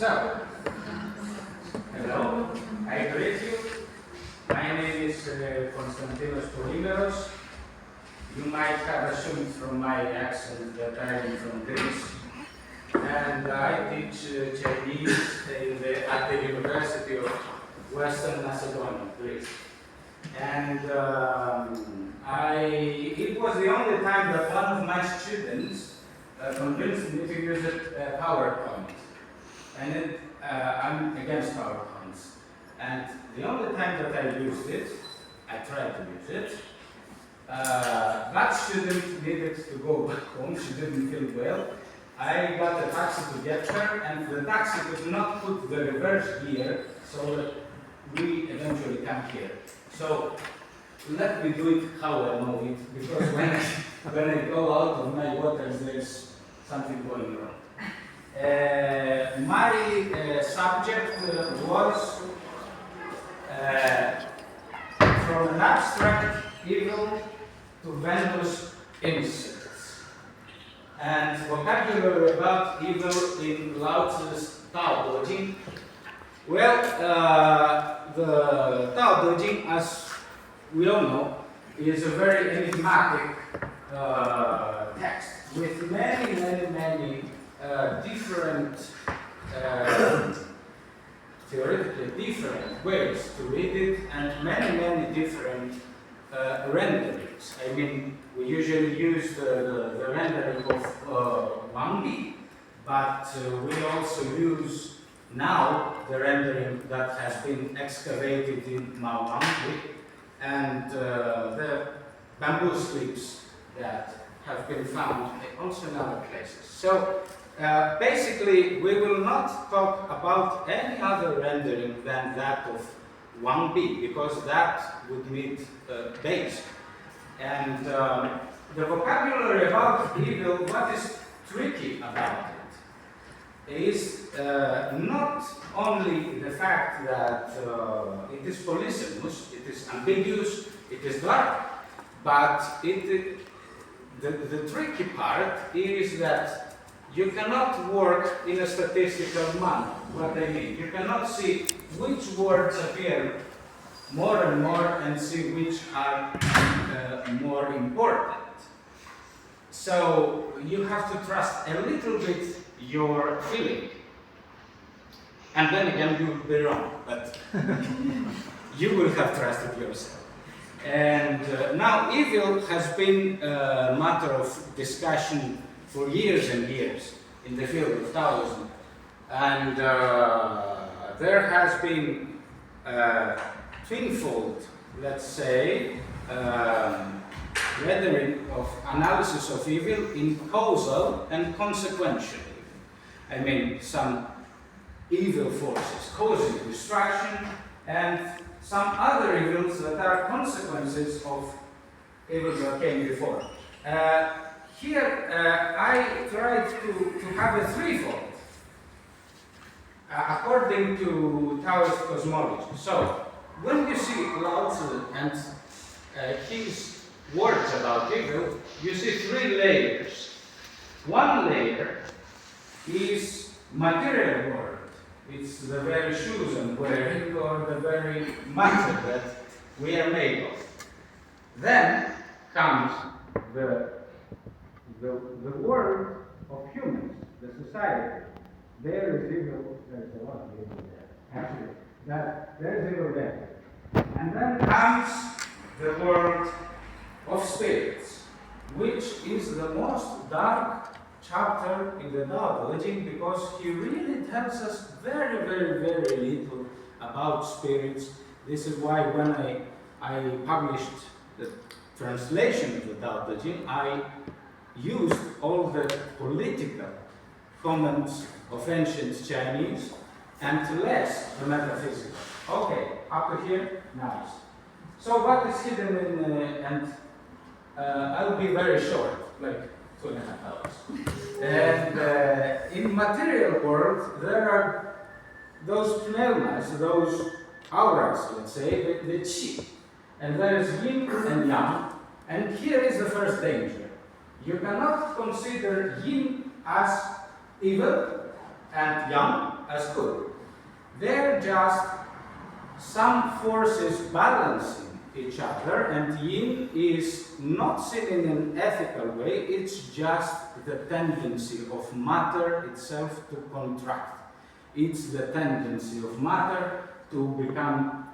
So, hello, I greet you. My name is Konstantinos Polimeros. You might have assumed from my accent that I am from Greece. And I teach Chinese at the University of Western Macedonia, Greece. And it was the only time that one of my students convinced me to use a PowerPoint. And I'm against PowerPoints. And the only time that I used it, I tried to use it, that student needed to go back home. She didn't feel well. I got a taxi to get her, and the taxi could not put the reverse gear, so that we eventually come here. So let me do it how I know it, because when I go out of my waters, there's something going wrong. My subject was from an abstract evil to Venus insects, and vocabulary about evil in Lao Tzu's Tao Te Ching. Well, the Tao Te Ching, as we all know, is a very enigmatic text with many different, theoretically different ways to read it, and many different renderings. I mean, we usually use the rendering of Wang Bi, but we also use now the rendering that has been excavated in Mao Wangbi, and the bamboo slips that have been found also in other places. So basically, we will not talk about any other rendering than that of Wang Bi, because that would need base. And the vocabulary about evil, what is tricky about it is not only the fact that it is polysemous, it is ambiguous, it is dark, but the tricky part is that you cannot work in a statistical manner. What I mean, you cannot see which words appear more and more and see which are more important. So you have to trust a little bit your feeling. And then again, you will be wrong, but you will have trusted yourself. And now evil has been a matter of discussion for years and years in the field of Taoism. And there has been twofold, let's say, rendering of analysis of evil in causal and consequential. I mean, some evil forces causing destruction, and some other evils that are consequences of evils that came before. Here, I tried to have a threefold, according to Taoist cosmology. So, when you see Lao Tzu and his words about evil, you see three layers. One layer is material world. It's the very shoes I'm wearing, or the very matter that we are made of. Then comes the world of humans, the society. There is evil, there's a lot of evil there. Actually, there is evil there. And then comes the world of spirits, which is the most dark chapter in the Tao Te Ching, because he really tells us very little about spirits. This is why when I published the translation of the Tao Te Ching, I used all the political comments of ancient Chinese and less the metaphysical. Okay, up to here, nice. So what is hidden in, I'll be very short, like 2.5 hours. And in material world, there are those pneumas, those auras, let's say, the qi. And there is yin and yang. And here is the first danger. You cannot consider yin as evil, and yang as good. They're just some forces balancing each other, and yin is not seen in an ethical way, it's just the tendency of matter itself to contract. It's the tendency of matter to become,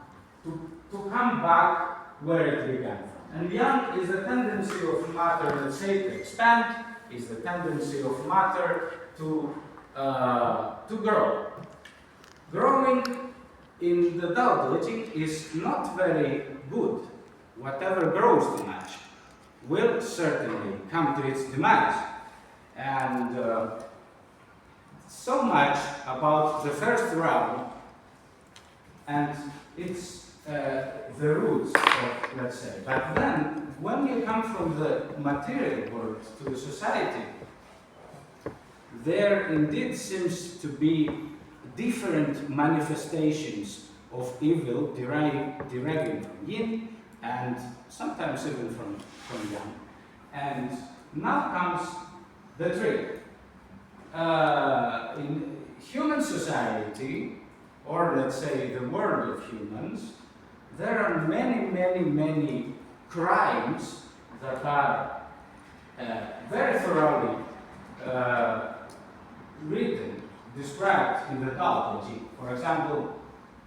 to come back where it began from. And yang is the tendency of matter, let's say, to expand, is the tendency of matter to grow. Growing in the Tao Te Ching is not very good. Whatever grows too much will certainly come to its demise. And so much about the first round and its the roots of, let's say. But then, when you come from the material world to the society, there indeed seems to be different manifestations of evil deriving from yin and sometimes even from yang. And now comes the trick. In human society, or let's say the world of humans, there are many crimes that are very thoroughly written, described in the Tao Te Ching. For example,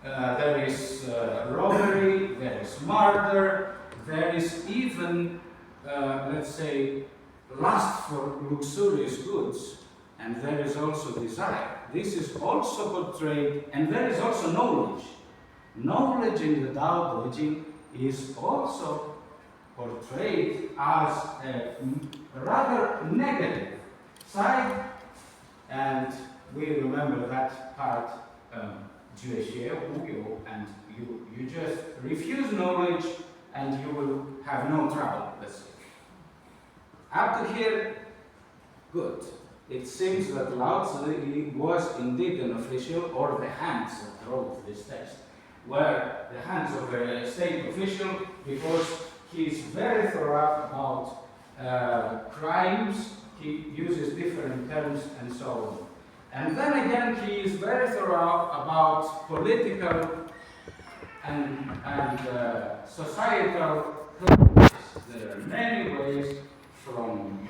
there is robbery, there is murder, there is even, let's say, lust for luxurious goods, and there is also desire. This is also portrayed, and there is also knowledge. Knowledge in the Tao Te Ching is also portrayed as a rather negative side, and we remember that part, and you just refuse knowledge and you will have no trouble, let's say. Up to here, good. It seems that Lao Tzu was indeed an official, or the hands that wrote this text were the hands of a state official, because he is very thorough about crimes, he uses different terms and so on. And then again, he is very thorough about political and societal claims. There are many ways from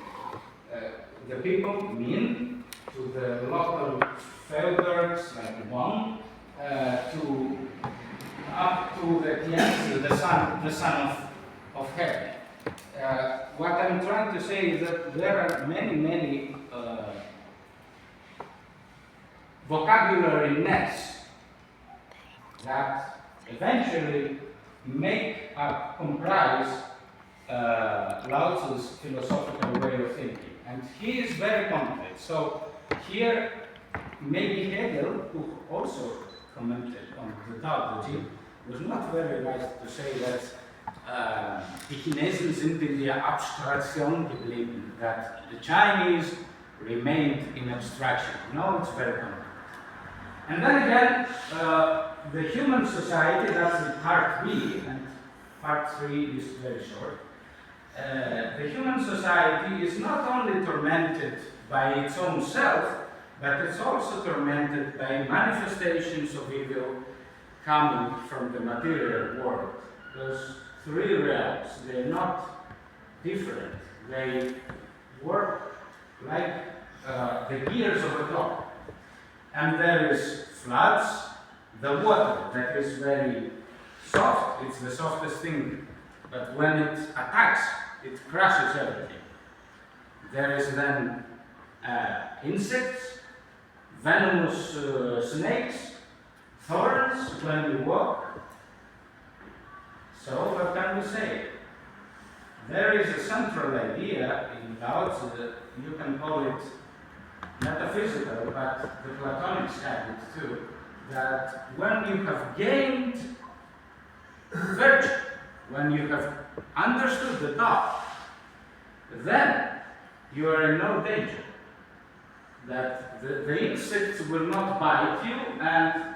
the people, Min, to the local feuders like Wang, to up to the Tianzi, the son of heaven. What I'm trying to say is that there are many vocabulary nets that eventually comprise Lao Tzu's philosophical way of thinking. And he is very complex. So here, maybe Hegel, who also commented on the Tao Te Ching, was not very right to say that die Chinesen sind in der Abstraktion geblieben, that the Chinese remained in abstraction. No, it's very complex. And then again, the human society, that's in part B, and part 3 is very short. The human society is not only tormented by its own self, but it's also tormented by manifestations of evil coming from the material world. Those three realms, they're not different. They work like the gears of a clock. And there is floods, the water that is very soft, it's the softest thing, but when it attacks, it crushes everything. There is then insects, venomous snakes, thorns when you walk. So what can we say? There is a central idea in Lao Tzu that you can call it metaphysical, but the Platonics had it too, that when you have gained virtue, when you have understood the Tao, then you are in no danger. That the insects will not bite you, and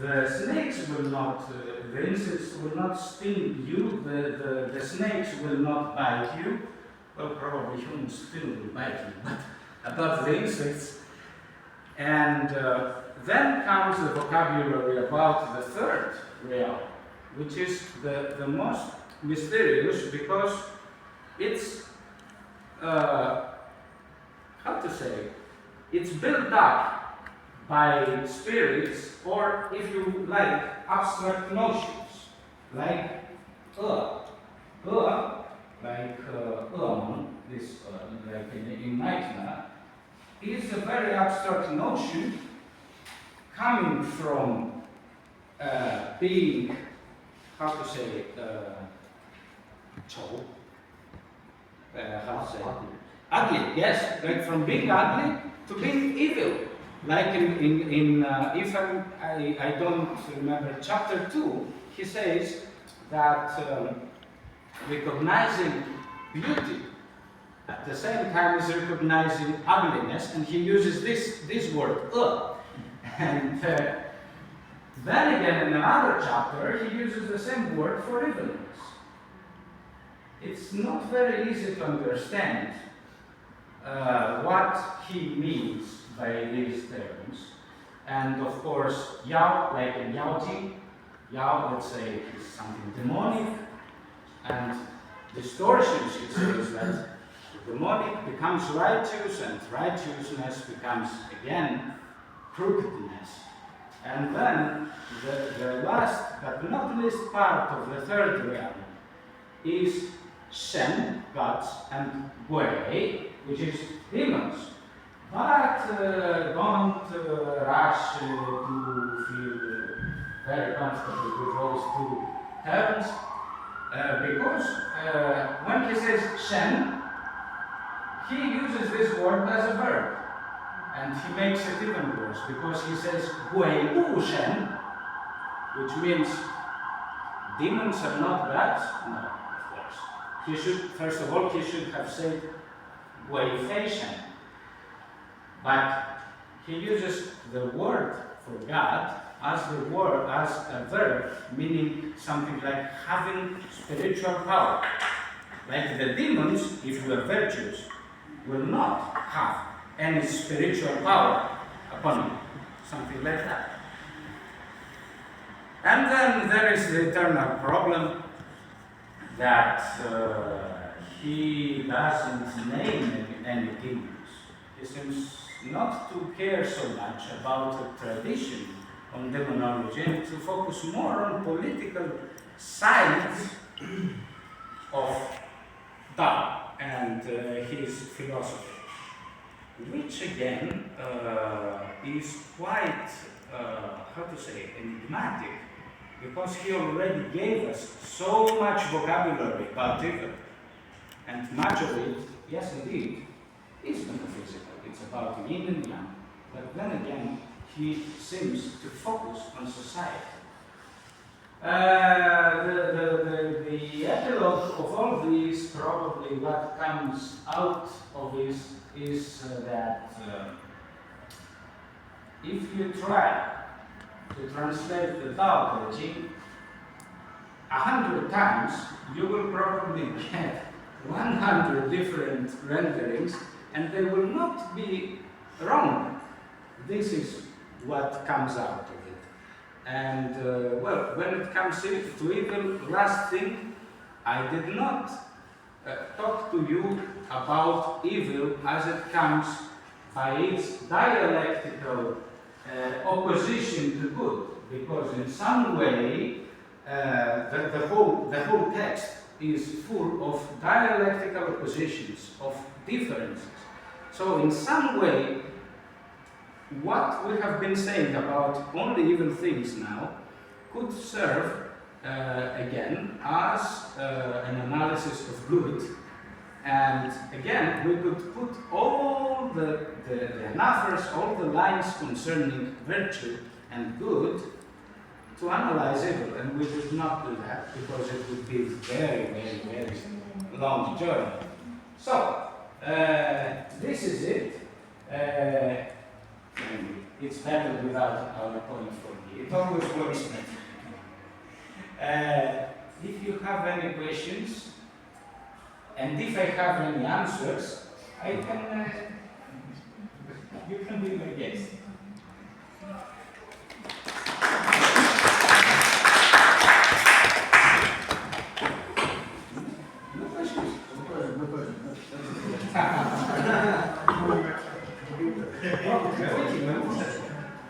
the snakes will not, the insects will not sting you, the snakes will not bite you. Well, probably humans still will bite you, but about the insects, And then comes the vocabulary about the third realm, which is the most mysterious because it's, how to say, it's built up by spirits, or if you like, abstract notions, like like this, like in Meitner, is a very abstract notion coming from being, how to say, how to say, ugly, yes, like from being ugly to being evil. Like if I don't remember, chapter 2, he says that recognizing beauty at the same time as recognizing ugliness, and he uses this word, and then again in another chapter he uses the same word for evilness. It's not very easy to understand what he means by these terms, and of course Yao, like in Yao Ji, Yao, let's say, is something demonic, and distortions, it says that the demonic becomes righteous, and righteousness becomes again crookedness. And then the last but not least part of the third realm is Shen, gods, and Gui, which is demons. But don't rush to feel very comfortable with those two terms, because when he says Shen, he uses this word as a verb, and he makes it even worse, because he says Gui Wu Shen, which means demons are not gods. No, of course. He should, first of all, he should have said Gui Fei Shen. But he uses the word for God as a verb, meaning something like having spiritual power. Like the demons, if you are virtuous, will not have any spiritual power upon you. Something like that. And then there is the eternal problem that he doesn't name any demons. He seems not to care so much about the tradition on demonology and to focus more on political sides of Tao and his philosophy, which again is quite, how to say, enigmatic, because he already gave us so much vocabulary about evil, and much of it, yes indeed, is metaphysical. It's about yin and yang, but then again, he seems to focus on society. The epilogue of all these, probably what comes out of this, is that if you try to translate the Tao Te Ching 100 times, you will probably get 100 different renderings, and they will not be wrong. This is what comes out of it. And well, when it comes to evil, last thing, I did not talk to you about evil as it comes by its dialectical opposition to good, because in some way the whole text is full of dialectical oppositions, of differences. So in some way, what we have been saying about only evil things now could serve again as an analysis of good, and again we could put all the anaphors, all the lines concerning virtue and good to analyze evil, and we should not do that because it would be very, very, very long journey. So this is it. It's better without PowerPoint for me. It always works better. If you have any questions, and if I have any answers, I can. You can be my guest.